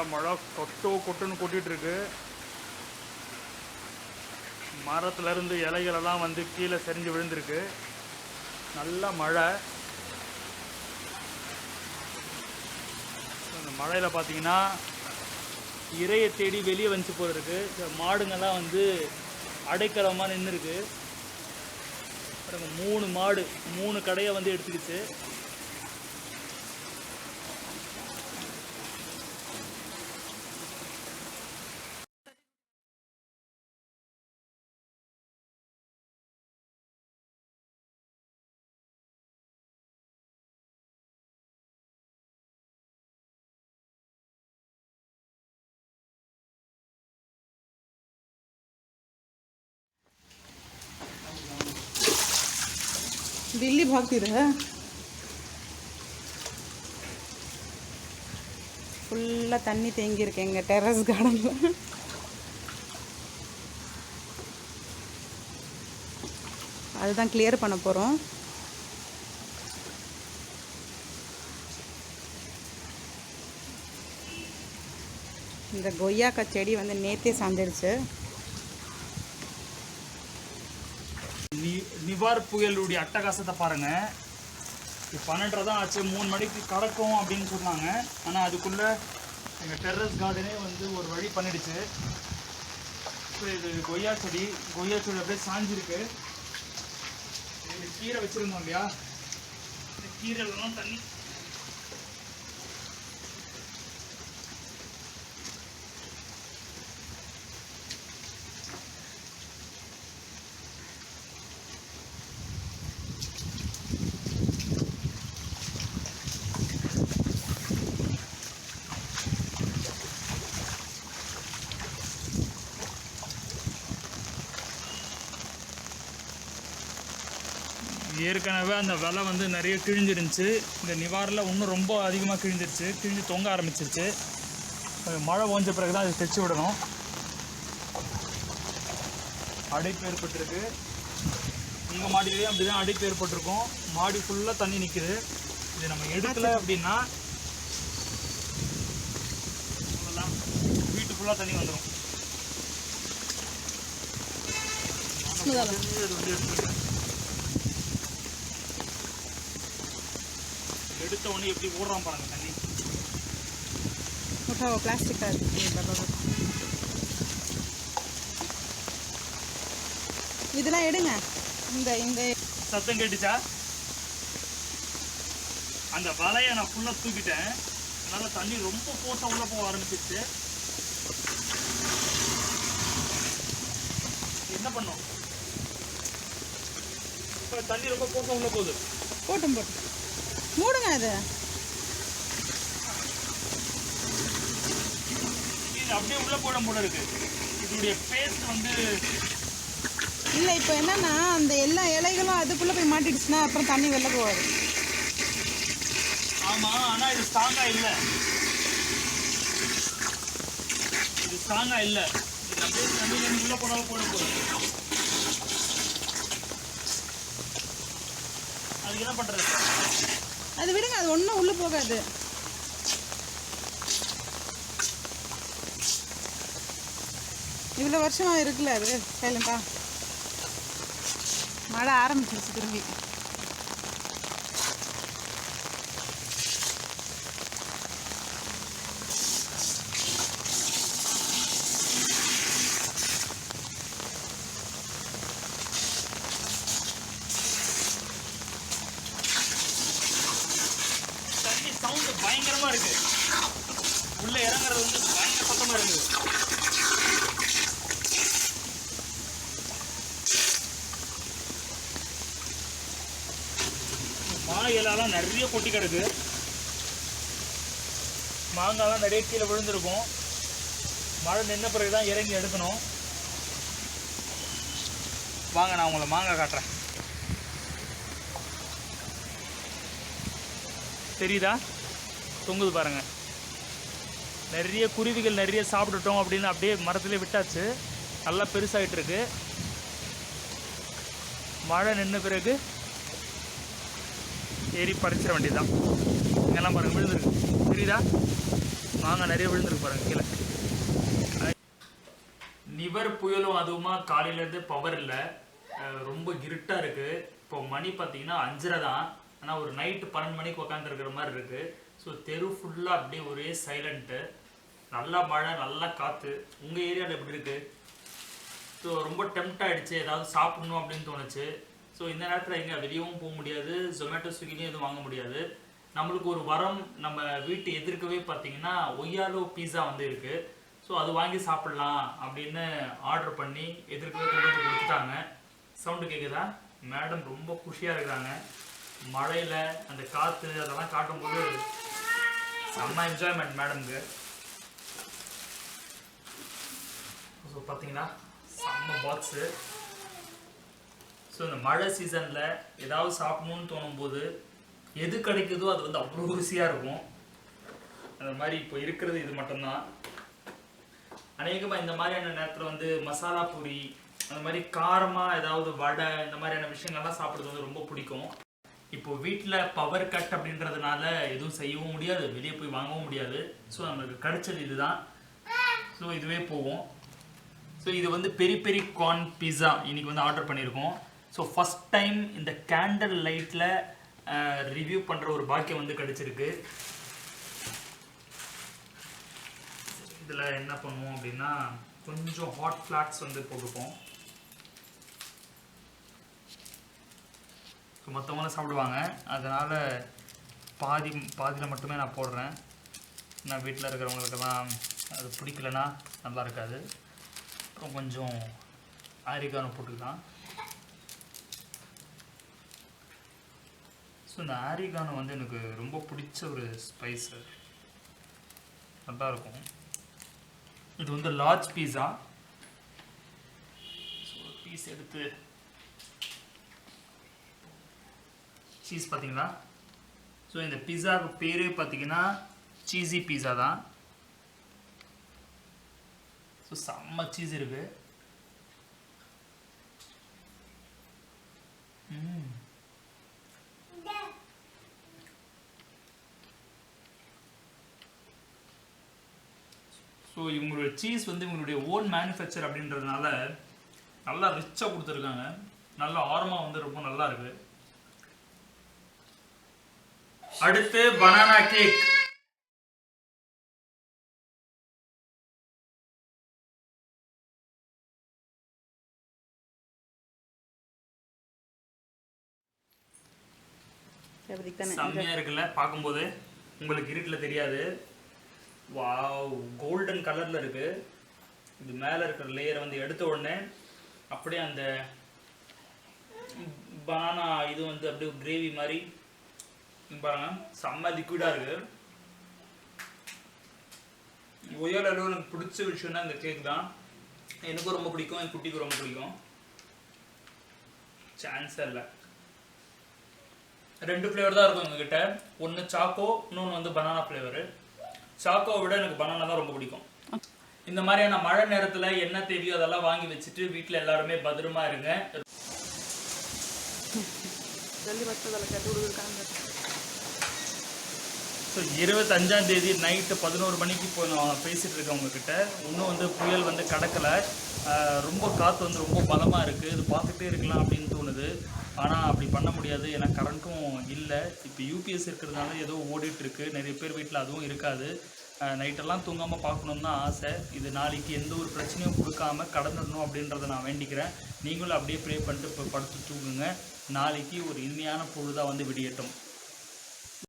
நல்லா மழை கொட்டுன்னு கொட்டிட்டு இருக்கு. மரத்துல இருந்து இலைகளெல்லாம் வந்து கீழே சரிஞ்சு விழுந்திருக்கு. நல்ல மழை. அந்த மழையில் பார்த்தீங்கன்னா இறையை தேடி வெளியே வந்துச்சு போல இருக்கு. மாடுங்கள்லாம் வந்து அடைக்கலமாக நின்று இருக்கு. 3 மாடு 3 கடையை வந்து எடுத்துக்கிச்சு. दिल्ली भागती रहे फुल्ला तண்ணி தேங்கி இருக்கு எங்க டெரஸ் கார்டன்ல. அதுதான் கிளியர் பண்ண போறோம். இந்த கொய்யாக்காய் செடி வந்து நேத்தே சாஞ்சிருச்சு. நிவார் புயலுடைய அட்டகாசத்தை பாருங்க. 12 தான் ஆச்சு. 3 மணிக்கு கடக்கும் அப்படின்னு சொன்னாங்க. ஆனால் அதுக்குள்ளே எங்கள் டெரஸ் கார்டனே வந்து ஒரு வழி பண்ணிடுச்சு. இது கொய்யா செடி அப்படியே சாஞ்சிருக்கு. இந்த கீரை வச்சுருந்தோம் இல்லையா, இந்த கீரைலாம் தண்ணி ஏற்கனவே அந்த விலை வந்து நிறைய கிழிஞ்சிருந்துச்சு. இந்த நிவாரில் இன்னும் ரொம்ப அதிகமாக கிழிஞ்சு தொங்க ஆரம்பிச்சிருச்சு. மழை ஓஞ்ச பிறகு தான் அதை தைச்சி விடணும். அடைப்பு ஏற்பட்டிருக்கு. உங்கள் மாடியிலேயே அப்படி தான் அடைப்பு ஏற்பட்டிருக்கும். மாடி ஃபுல்லாக தண்ணி நிற்குது. இது நம்ம எடுக்கலை அப்படின்னா வீட்டு ஃபுல்லாக தண்ணி வந்துடும். எடுத்த உடனே எப்படி ஓடுறான் பாருங்க தண்ணி. பிளாஸ்டிக் இதெல்லாம் எடுங்க. இந்த சத்தம் கேட்டுச்சா? அந்த வலையை நான் ஃபுல்லாக தூக்கிட்டேன். அதனால தண்ணி ரொம்ப போட்டால் உள்ள போக ஆரம்பிச்சிருச்சு. என்ன பண்ணோம்? இப்போ தண்ணி ரொம்ப போட்டால் உள்ள போகுது. போட்டும் மூடுங்க. அது இது அப்படியே உள்ள போட இருக்கு. இதோடைய பேஸ்ட் வந்து இல்லை. இப்போ என்னன்னா அந்த எல்லா இலைகளும் அதுக்குள்ளே போய் மாட்டிடுச்சுன்னா அப்புறம் தண்ணி வெளில போகாது. ஆமாம், ஆனால் இது ஸ்ட்ராங்காக இல்லை. இது ஸ்ட்ராங்காக இல்லை. இது அப்படியே தண்ணி உள்ள போட போகுது. அதுக்கு என்ன பண்ணுறது? அது விடுங்க. அது ஒன்றும் உள்ளே போகாது. இவ்வளோ வருஷமாக இருக்குல்ல அது சைலண்டா. மழை ஆரம்பிச்சிருச்சு திரும்பி. சவுண்டு பயங்கரமா இருக்கு. உள்ள இறங்குறது வந்து பயங்கர சத்தமா இருக்குது. வாழை இலைலாம் நிறைய கொட்டி கிடக்கு. மாங்காய்லாம் நிறைய கீழே விழுந்திருக்கும். மழை நின்ன பிறகு தான் இறங்கி எடுக்கணும். வாங்க நான் உங்களை மாங்காய் காட்டுறேன். தெரியுதா? தொங்குது பாருங்கள். நிறைய குருவிகள் நிறைய சாப்பிட்டுட்டோம் அப்படின்னு அப்படியே மரத்துலேயே விட்டாச்சு. நல்லா பெருசாகிட்டு இருக்கு. மழை நின்ன பிறகு ஏறி பறிச்சிட வேண்டியதுதான். இங்கெல்லாம் பாருங்கள் விழுந்துருக்கு. தெரியுதா? மாங்காய் நிறைய விழுந்துருக்கு பாருங்கள் கீழே. நிவர் புயலும் அதுவுமா காலையிலேருந்து பவர் இல்லை. ரொம்ப இருட்டாக இருக்குது. இப்போ மணி பார்த்தீங்கன்னா 5:30 தான். ஆனால் ஒரு நைட்டு 12 மணிக்கு உட்காந்துருக்கிற மாதிரி இருக்குது. ஸோ தெரு ஃபுல்லாக அப்படியே ஒரே சைலண்ட்டு. நல்லா மழை, நல்லா காற்று. உங்கள் ஏரியாவில் எப்படி இருக்குது? ஸோ ரொம்ப டெம்ட் ஆகிடுச்சு, ஏதாவது சாப்பிட்ணும் அப்படின்னு தோணுச்சு. ஸோ இந்த நேரத்தில் எங்கே வெளியவும் போக முடியாது, ஜொமேட்டோ ஸ்விக்கிலையும் எதுவும் வாங்க முடியாது. நம்மளுக்கு ஒரு வரம், நம்ம வீட்டு எதிர்க்கவே பார்த்தீங்கன்னா ஒய்யாலோ பீஸா வந்து இருக்குது. ஸோ அது வாங்கி சாப்பிட்லாம் அப்படின்னு ஆர்டர் பண்ணி எதிர்க்கவே கொண்டு வந்து கொடுத்துட்டாங்க. சவுண்டு கேட்குதா? மேடம் ரொம்ப குஷியாக இருக்கிறாங்க. மழையில் அந்த காற்று அதெல்லாம் காட்டும்போது செம்ம என்ஜாய்மெண்ட் மேடம்க்கு. ஸோ பார்த்தீங்கன்னா செம்ம பாக்ஸு. ஸோ இந்த மழை சீசனில் ஏதாவது சாப்பிடணுன்னு தோணும்போது எது கிடைக்குதோ அது வந்து அவ்வளோ ருசியாக இருக்கும். அந்த மாதிரி இப்போ இருக்கிறது இது மட்டும்தான். அநேகமாக இந்த மாதிரியான நேரத்தில் வந்து மசாலா பூரி, அந்த மாதிரி காரமாக ஏதாவது வடை, இந்த மாதிரியான விஷயங்கள்லாம் சாப்பிட்றது வந்து ரொம்ப பிடிக்கும். இப்போ வீட்டில் பவர் கட் அப்படின்றதுனால எதுவும் செய்யவும் முடியாது, வெளியே போய் வாங்கவும் முடியாது. ஸோ நம்மளுக்கு கிடைச்சது இதுதான். ஸோ இதுவே போகும். ஸோ இது வந்து பெரி பெரி கார்ன் பீஸா இன்னைக்கு வந்து ஆர்டர் பண்ணியிருக்கோம். ஸோ ஃபஸ்ட் டைம் இந்த கேண்டில் லைட்டில் ரிவ்யூ பண்ணுற ஒரு பாக்கியம் வந்து கிடைச்சிருக்கு. இதில் என்ன பண்ணுவோம் அப்படின்னா கொஞ்சம் ஹாட் ஃப்ளாக்ஸ் வந்து போட்டுப்போம். ஸோ மற்றவங்களும் சாப்பிடுவாங்க, அதனால் பாதியில் மட்டுமே நான் போடுறேன். நான் வீட்டில் இருக்கிறவங்களுக்கெல்லாம் அது பிடிக்கலன்னா நல்லா இருக்காது. அப்புறம் கொஞ்சம் ஆரிகானோ போட்டுக்கலாம். ஸோ இந்த ஆரிகானோ வந்து எனக்கு ரொம்ப பிடிச்ச ஒரு ஸ்பைஸு, நல்லாயிருக்கும். இது வந்து லார்ஜ் பீஸா. ஸோ பீஸ் எடுத்து சீஸ் பார்த்தீங்களா? ஸோ இந்த பீஸாவுக்கு பேரே பார்த்தீங்கன்னா சீஸி பீஸா தான். ஸோ செம்ம சீஸ் இருக்கு. ஸோ இவங்களுடைய சீஸ் வந்து இவங்களுடைய ஓன் மேனுஃபேக்சர் அப்படின்றதுனால நல்லா ரிச்சாக கொடுத்துருக்காங்க. நல்லா ஆரமாக வந்து ரொம்ப நல்லா இருக்கு. அடுத்து பனானா கேக். செம்மையா இருக்குல்ல பார்க்கும்போது? உங்களுக்கு இருட்டில் தெரியாது. வாவ், கோல்டன் கலர்ல இருக்கு. இது மேலே இருக்கிற லேயரை வந்து எடுத்த உடனே அப்படியே அந்த பனானா இது வந்து அப்படியே கிரேவி மாதிரி பாருங்க, செம்ம லிக்விடாக இருக்கு. ஒய்யாலோ எனக்கு பிடிச்ச விஷயம்னா இந்த கேக் தான். எனக்கும் ரொம்ப பிடிக்கும், என் குட்டிக்கும் ரொம்ப பிடிக்கும். சான்ஸே இல்லை. 2 ஃப்ளேவர் தான் இருக்கும் எங்ககிட்ட. ஒன்று சாக்கோ, இன்னொன்று வந்து பனானா ஃப்ளேவரு. சாக்கோவை விட எனக்கு பனானா தான் ரொம்ப பிடிக்கும். இந்த மாதிரியான மழை நேரத்தில் என்ன தேவையோ அதெல்லாம் வாங்கி வச்சுட்டு வீட்டில் எல்லாருமே பத்திரமா இருங்க. ஸோ 25ஆம் தேதி நைட்டு 11 மணிக்கு இப்போ நான் பேசிகிட்டு இருக்கேன் உங்ககிட்ட. இன்னும் வந்து புயல் வந்து கடக்கலை. ரொம்ப காற்று வந்து ரொம்ப பலமாக இருக்குது. இது பார்த்துட்டே இருக்கலாம் அப்படின்னு தோணுது. ஆனால் அப்படி பண்ண முடியாது, ஏன்னா கரண்ட்டும் இல்லை. இப்போ யூபிஎஸ் இருக்கிறதுனால ஏதோ ஓடிட்டுருக்கு. நிறைய பேர் வீட்டில் அதுவும் இருக்காது. நைட்டெல்லாம் தூங்காமல் பார்க்கணுன்னு தான் ஆசை. இது நாளைக்கு எந்த ஒரு பிரச்சனையும் கொடுக்காம கடந்துடணும் அப்படின்றத நான் வேண்டிக்கிறேன். நீங்களும் அப்படியே ப்ரே பண்ணிட்டு இப்போ படுத்து தூங்குங்க. நாளைக்கு ஒரு இனிமையான பொழுதாக வந்து விடியட்டும்.